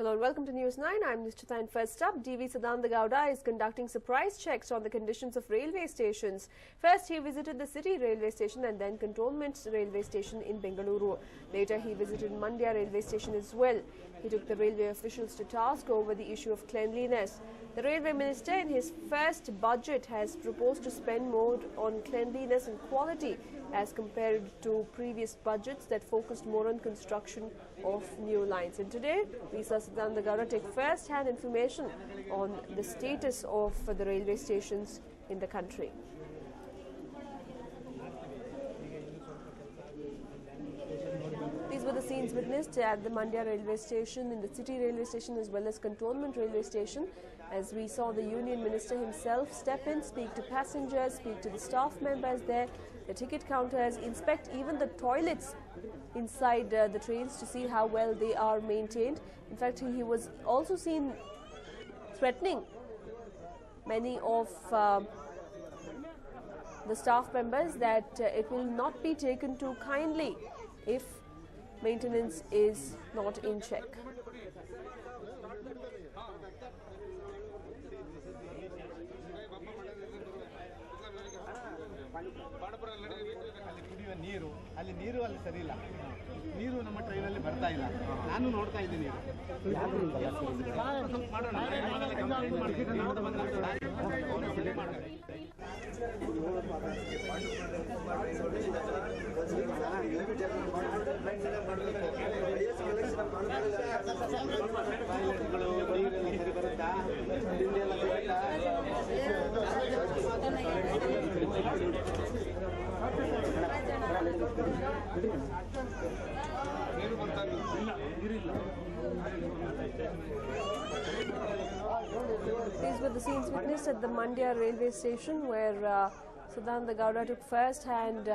Hello and welcome to News 9. I'm Nishchita, and first up, DV Sadananda Gowda is conducting surprise checks on the conditions of railway stations. First, he visited the city railway station and then Cantonment railway station in Bengaluru. Later, he visited Mandya railway station as well. He took the railway officials to task over the issue of cleanliness. The railway minister in his first budget has proposed to spend more on cleanliness and quality as compared to previous budgets that focused more on construction of new lines. And today, we saw Sadananda Gowda take first-hand information on the status of the railway stations in the country. These were the scenes witnessed at the Mandya railway station, in the city railway station as well as Cantonment railway station, as we saw the union minister himself step in, speak to passengers, speak to the staff members there, the ticket counters, inspect even the toilets inside the trains to see how well they are maintained. In fact, he was also seen threatening many of the staff members that it will not be taken too kindly if maintenance is not in check. ಅಲ್ಲಿ ನೀರು ಅಲ್ಲಿ ಸರಿ ಇಲ್ಲ ನೀರು ನಮ್ಮ ಟ್ರೈನಲ್ಲಿ ಬರ್ತಾ ಇಲ್ಲ ನಾನು ನೋಡ್ತಾ ಇದ್ದೀನಿ These were the scenes witnessed at the Mandya railway station, where Sadananda Gowda took first-hand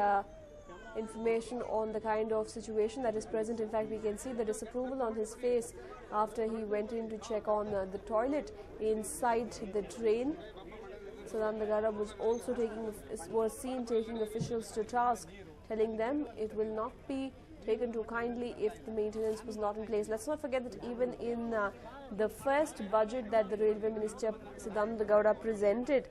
information on the kind of situation that is present. In fact, we can see the disapproval on his face after he went in to check on the toilet inside the train. Sadananda Gowda was seen taking officials to task, telling them it will not be taken too kindly if the maintenance was not in place. Let's not forget that even in the first budget that the Railway Minister Sadananda Gowda presented,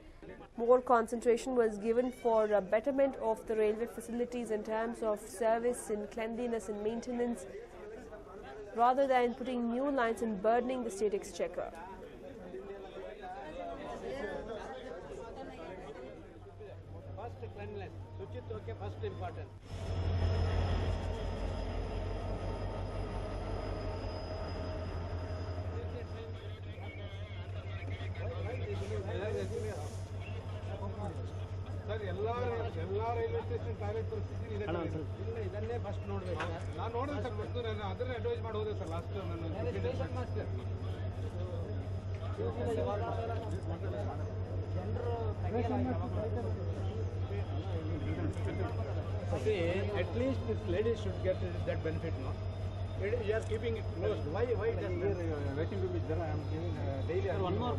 more concentration was given for betterment of the railway facilities in terms of service and cleanliness and maintenance, rather than putting new lines and burdening the state exchequer. First cleanliness, Suchitva first important. Sir ಎಲ್ಲ railway station toilet ಪರಿಸ್ಥಿತಿ ಇದನ್ನೇ first ನೋಡಬೇಕು. ನಾನು ನೋಡಿದೆ sir, first ನಾನು ಅದನ್ನೇ advice ಮಾಡಿ ಹೋದೆ ಸರ್ ಲಾಸ್ಟ್ ನಾನು at least this lady should get that benefit, no? You are keeping it closed. Why just waiting to be there? I am giving daily. One more.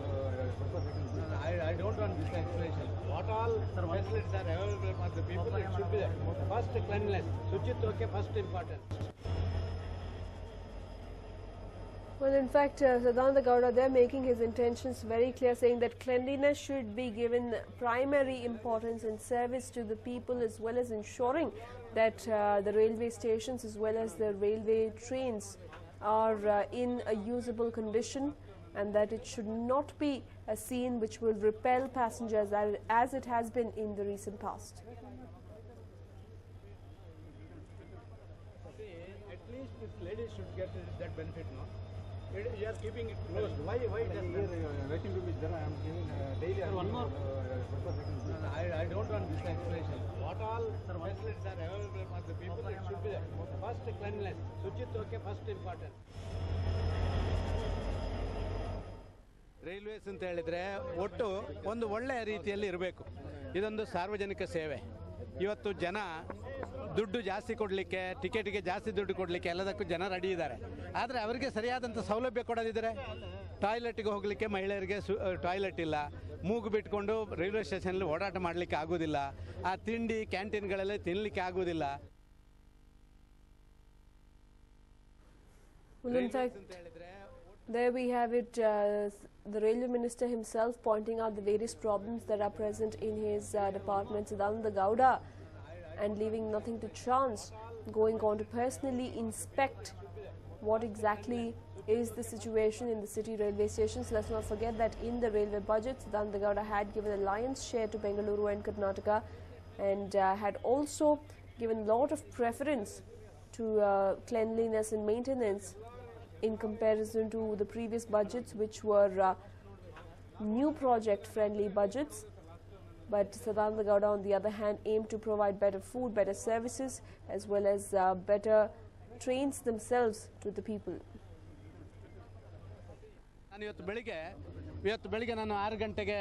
I don't want this explanation. What all facilities are available for the people, it should be there. First cleanliness. Suchitva first important. Well, in fact, Sadananda Gowda there making his intentions very clear, saying that cleanliness should be given primary importance in service to the people, as well as ensuring that the railway stations as well as the railway trains are in a usable condition, and that it should not be a scene which will repel passengers as it has been in the recent past. At least this lady should get that benefit, no? You are keeping it closed. Why just waiting to be there? I am giving daily. One more. I don't want this explanation. What all facilities are available for the people, it should be there. First cleanliness. Suchitva first important. Railways ಅಂತ ಹೇಳಿದರೆ ಒಟ್ಟು ಒಂದು ಒಳ್ಳೆಯ ರೀತಿಯಲ್ಲಿ ಇರಬೇಕು. ಇದೊಂದು ಸಾರ್ವಜನಿಕ ಸೇವೆ. ಇವತ್ತು ಜನ ದುಡ್ಡು ಜಾಸ್ತಿ ಕೊಡಲಿಕ್ಕೆ, ಟಿಕೆಟಿಗೆ ಜಾಸ್ತಿ ದುಡ್ಡು ಕೊಡಲಿಕ್ಕೆ ಎಲ್ಲದಕ್ಕೂ ಜನ ರೆಡಿ ಇದ್ದಾರೆ. ಆದರೆ ಅವರಿಗೆ ಸರಿಯಾದಂಥ ಸೌಲಭ್ಯ ಕೊಡೋದಿದ್ದರೆ, ಟಾಯ್ಲೆಟ್ಗೆ ಹೋಗಲಿಕ್ಕೆ ಮಹಿಳೆಯರಿಗೆ ಟಾಯ್ಲೆಟ್ ಇಲ್ಲ, ಮೂಗು ಬಿಟ್ಕೊಂಡು ರೈಲ್ವೆ ಸ್ಟೇಷನಲ್ಲಿ ಓಡಾಟ ಮಾಡಲಿಕ್ಕೆ ಆಗೋದಿಲ್ಲ, ಆ ತಿಂಡಿ ಕ್ಯಾಂಟೀನ್ಗಳಲ್ಲೇ ತಿನ್ನಲಿಕ್ಕೆ ಆಗೋದಿಲ್ಲ. Well, in fact, There we have it, the Railway Minister himself pointing out the various problems that are present in his department, Sadananda Gowda, and leaving nothing to chance, going on to personally inspect what exactly is the situation in the city railway stations. Let's not forget that in the railway budget, Sadananda Gowda had given a lion's share to Bengaluru and Karnataka, and had also given a lot of preference to cleanliness and maintenance in comparison to the previous budgets, which were new project friendly budgets. But Sadananda Gowda, on the other hand, aimed to provide better food, better services, as well as better trains themselves to the people. ಇವತ್ತು ಬೆಳಿಗ್ಗೆ ನಾನು 6 ಗಂಟೆಗೆ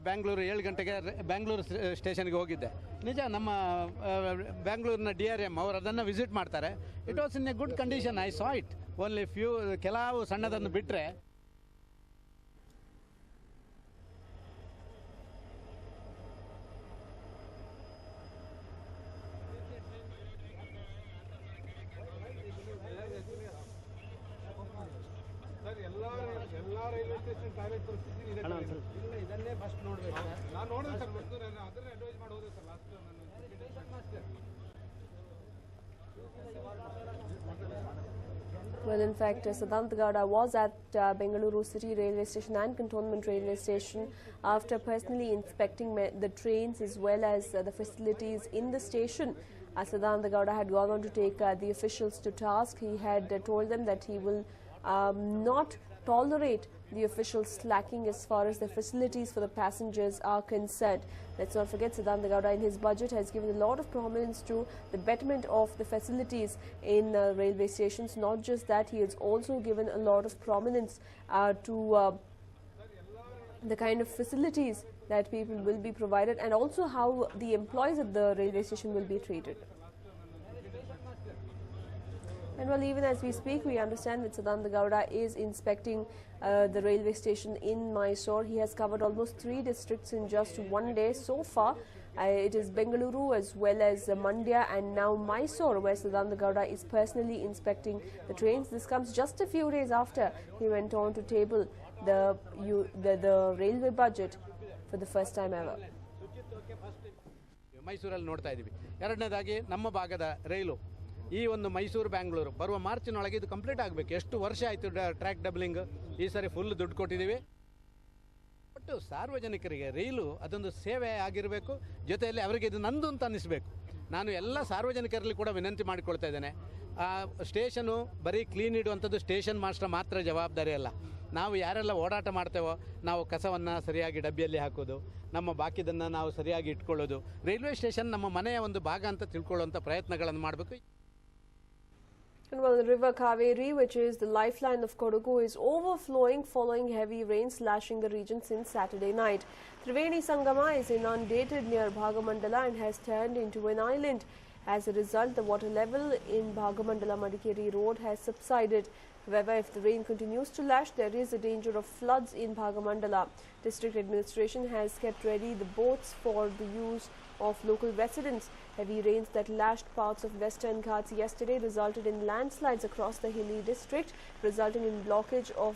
ಬ್ಯಾಂಗ್ಳೂರು 7 ಗಂಟೆಗೆ ಬ್ಯಾಂಗ್ಳೂರು ಸ್ಟೇಷನ್ಗೆ ಹೋಗಿದ್ದೆ. ನಿಜ, ನಮ್ಮ ಬ್ಯಾಂಗ್ಳೂರಿನ DRM ಅವರು ಅದನ್ನು ವಿಸಿಟ್ ಮಾಡ್ತಾರೆ. It was in a good condition. I saw it only ಕೆಲವು ಸಣ್ಣದನ್ನು ಬಿಟ್ಟರೆ. ಇದನ್ನೇ ಫಸ್ಟ್ ನೋಡಬೇಕು. ನಾನು ನೋಡಿದೆ ಸರ್, ಅದನ್ನೇ ಅಡ್ವೈಸ್ ಮಾಡಿ ಹೋದೆ sir last. Well, in fact, Sadananda Gowda was at Bengaluru City Railway Station and Cantonment Railway Station after personally inspecting the trains as well as the facilities in the station. Sadananda Gowda had gone on to take the officials to task. He had told them that he will not tolerate the officials slacking as far as the facilities for the passengers are concerned. Let's not forget, Sadananda Gowda in his budget has given a lot of prominence to the betterment of the facilities in railway stations. Not just that, he has also given a lot of prominence to the kind of facilities that people will be provided, and also how the employees at the railway station will be treated. And well, even as we speak, we understand that Sadananda Gowda is inspecting the railway station in Mysore. He has covered almost 3 districts in just one day so far. It is Bengaluru as well as Mandya and now Mysore, where Sadananda Gowda is personally inspecting the trains. This comes just a few days after he went on to table the railway budget for the first time ever. ಮೈಸೂರಲ್ಲಿ ನೋಡ್ತಾ ಇದ್ದೀವಿ. ಎರಡನೇದಾಗಿ ನಮ್ಮ ಭಾಗದ ರೈಲು, ಈ ಒಂದು ಮೈಸೂರು ಬ್ಯಾಂಗ್ಳೂರು ಬರುವ ಮಾರ್ಚಿನೊಳಗೆ ಇದು ಕಂಪ್ಲೀಟ್ ಆಗಬೇಕು. ಎಷ್ಟು ವರ್ಷ ಆಯಿತು ಟ್ರ್ಯಾಕ್ ಡಬ್ಲಿಂಗ್, ಈ ಸಾರಿ ಫುಲ್ ದುಡ್ಡು ಕೊಟ್ಟಿದ್ದೀವಿ. ಒಟ್ಟು ಸಾರ್ವಜನಿಕರಿಗೆ ರೈಲು ಅದೊಂದು ಸೇವೆ ಆಗಿರಬೇಕು, ಜೊತೆಯಲ್ಲಿ ಅವರಿಗೆ ಇದು ನಂದು ಅಂತ ಅನ್ನಿಸಬೇಕು. ನಾನು ಎಲ್ಲ ಸಾರ್ವಜನಿಕರಲ್ಲಿ ಕೂಡ ವಿನಂತಿ ಮಾಡಿಕೊಳ್ತಾ ಇದ್ದೇನೆ, ಸ್ಟೇಷನು ಬರೀ ಕ್ಲೀನ್ ಇಡುವಂಥದ್ದು ಸ್ಟೇಷನ್ ಮಾಸ್ಟರ್ ಮಾತ್ರ ಜವಾಬ್ದಾರಿ ಅಲ್ಲ. ನಾವು ಯಾರೆಲ್ಲ ಓಡಾಟ ಮಾಡ್ತೇವೋ ನಾವು ಕಸವನ್ನು ಸರಿಯಾಗಿ ಡಬ್ಬಿಯಲ್ಲಿ ಹಾಕೋದು, ನಮ್ಮ ಬಾಕಿದನ್ನು ನಾವು ಸರಿಯಾಗಿ ಇಟ್ಕೊಳ್ಳೋದು, ರೈಲ್ವೆ ಸ್ಟೇಷನ್ ನಮ್ಮ ಮನೆಯ ಒಂದು ಭಾಗ ಅಂತ ತಿಳ್ಕೊಳ್ಳುವಂಥ ಪ್ರಯತ್ನಗಳನ್ನು ಮಾಡಬೇಕು. And well, the river Kaveri, which is the lifeline of Kodagu, is overflowing following heavy rains lashing the region since Saturday night. Triveni Sangama is inundated near Bhagamandala and has turned into an island. As a result, the water level in Bhagamandala Madikeri Road has subsided. However, if the rain continues to lash, there is a danger of floods in Bhagamandala. District administration has kept ready the boats for the use of local residents. Heavy rains that lashed parts of Western Ghats yesterday resulted in landslides across the hilly district, resulting in blockage of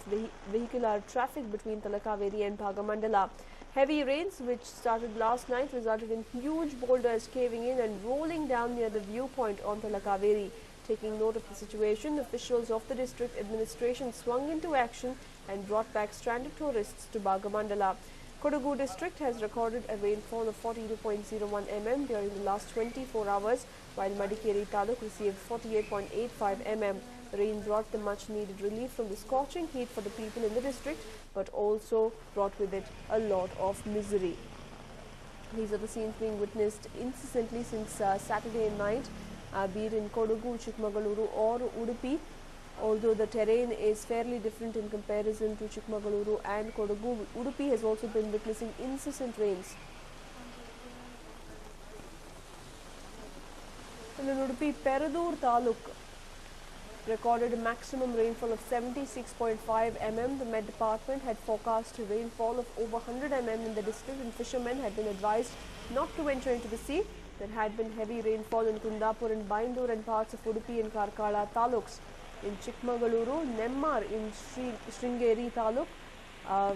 vehicular traffic between Talakaveri and Bhagamandala. Heavy rains, which started last night, resulted in huge boulders caving in and rolling down near the viewpoint on Talakaveri. Taking note of the situation, officials of the district administration swung into action and brought back stranded tourists to Bhagamandala. Kodagu district has recorded a rainfall of 42.01 mm during the last 24 hours, while Madikeri Taluk received 48.85 mm. The rain brought the much needed relief from the scorching heat for the people in the district, but also brought with it a lot of misery. These are the scenes being witnessed incessantly since Saturday night, be it in Kodagu, Chikmagaluru or Udupi. Although the terrain is fairly different in comparison to Chikmagaluru and Kodagu, Udupi has also been witnessing incessant rains. And in Udupi, Peradur Taluk recorded a maximum rainfall of 76.5 mm. The Met Department had forecast a rainfall of over 100 mm in the district, and fishermen had been advised not to venture into the sea. There had been heavy rainfall in Kundapur and Baindur and parts of Udupi and Karkala taluks. in Chikmagaluru. Nemmar in Sringeri Taluk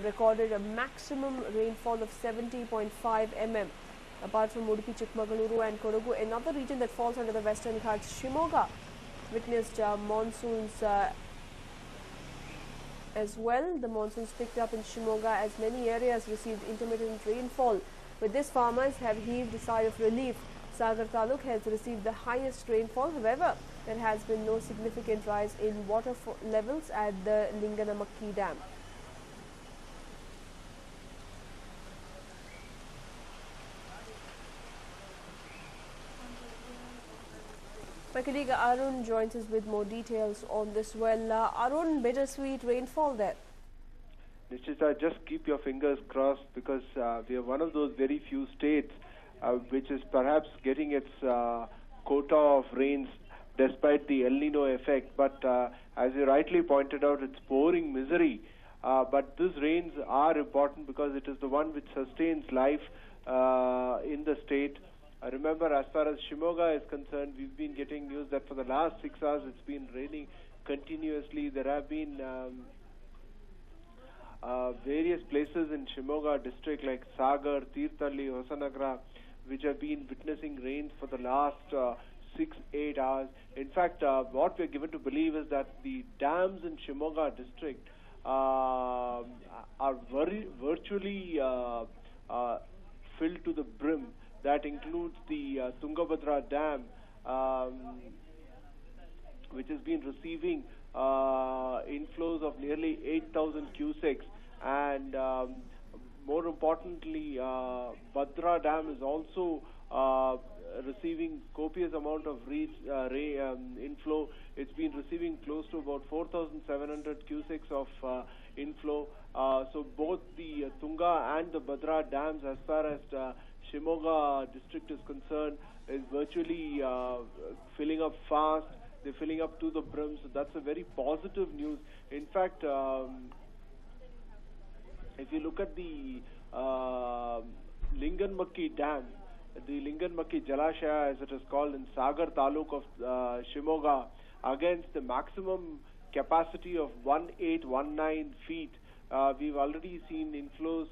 recorded a maximum rainfall of 70.5 mm. Apart from Udupi, Chikmagaluru and Kodagu, another region that falls under the Western Ghats, Shimoga, witnessed monsoons as well. The monsoons picked up in Shimoga as many areas received intermittent rainfall. With this, farmers have heaved a sigh of relief. Sagar Taluk has received the highest rainfall. However, there has been no significant rise in water levels at the Linganamakki Dam. My colleague Arun joins us with more details on this. Well, Arun, bittersweet rainfall there. Nishita, just keep your fingers crossed, because we are one of those very few states which is perhaps getting its quota of rains despite the El Nino effect. But as you rightly pointed out, it's pouring misery. But these rains are important because it is the one which sustains life in the state. Remember, as far as Shimoga is concerned, we've been getting news that for the last 6 hours it's been raining continuously. There have been various places in Shimoga district like Sagar, Tirthalli, Hosanagra, which have been witnessing rains for the last 6-8 hours. In fact, what we're given to believe is that the dams in Shimoga district are virtually filled to the brim. That includes the Tungabhadra Dam, which has been receiving inflows of nearly 8,000 cusecs, and more importantly, Bhadra Dam is also receiving copious amount of inflow. It's been receiving close to about 4,700 cusecs of inflow. So both the Tunga and the Bhadra dams, as far as Shimoga district is concerned, is virtually filling up fast. They're filling up to the brim, so that's a very positive news. In fact, if you look at the Linganmakki Dam, the Linganmakki Jalashaya, as it is called, in Sagar Taluk of Shimoga, against the maximum capacity of 1819 feet, we've already seen inflows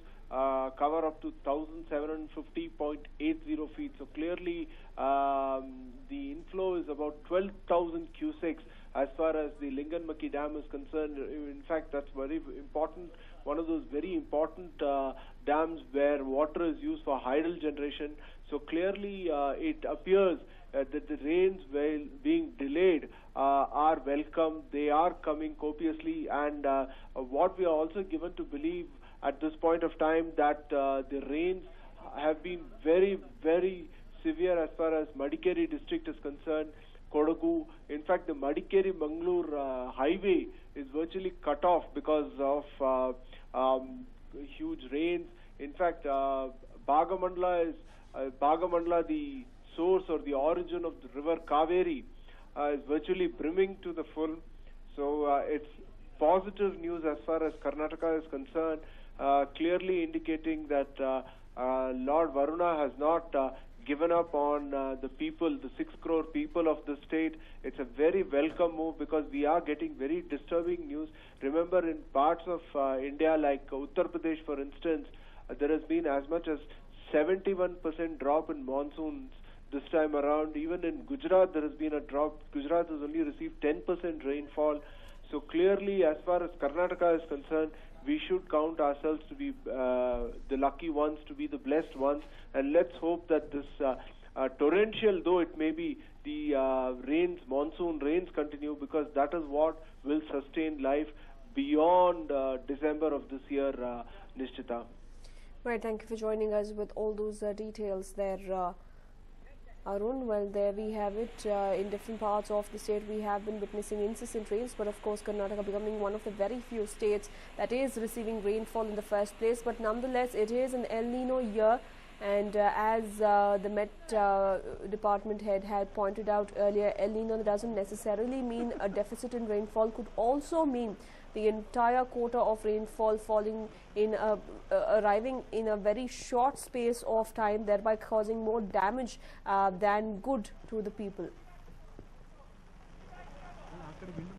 cover up to 1,750.80 feet. So clearly, the inflow is about 12,000 cusecs as far as the Linganmakki Dam is concerned. In fact, that's very important. One of those very important dams where water is used for hydel generation. So clearly, it appears that the rains, while being delayed, are welcome. They are coming copiously, and what we are also given to believe at this point of time, that the rains have been very, very severe as far as Madikeri district is concerned. Kodagu, in fact, the Madikeri-Mangalore highway is virtually cut off because of huge rains. In fact, Bhagamandla, the source or the origin of the river Kaveri, is virtually brimming to the full. So it's positive news as far as Karnataka is concerned, clearly indicating that Lord Varuna has not given up on the people, the 6 crore people of the state. It's a very welcome move, because we are getting very disturbing news. Remember, in parts of India like Uttar Pradesh, for instance, there has been as much as 71% drop in monsoons this time around. Even in Gujarat, there has been a drop. Gujarat has only received 10% rainfall. So clearly, as far as Karnataka is concerned, we should count ourselves to be the lucky ones, to be the blessed ones, and let's hope that this torrential though it may be, the monsoon rains continue, because that is what will sustain life beyond December of this year, Nishchita. Right, thank you for joining us with all those details there, Arun. Well, there we have it. In different parts of the state, we have been witnessing incessant rains, but of course, Karnataka becoming one of the very few states that is receiving rainfall in the first place. But nonetheless, it is an El Nino year, and as the Met Department head had pointed out earlier, El Nino doesn't necessarily mean a deficit in rainfall, could also mean the entire quota of rainfall falling in arriving in a very short space of time, thereby causing more damage than good to the people.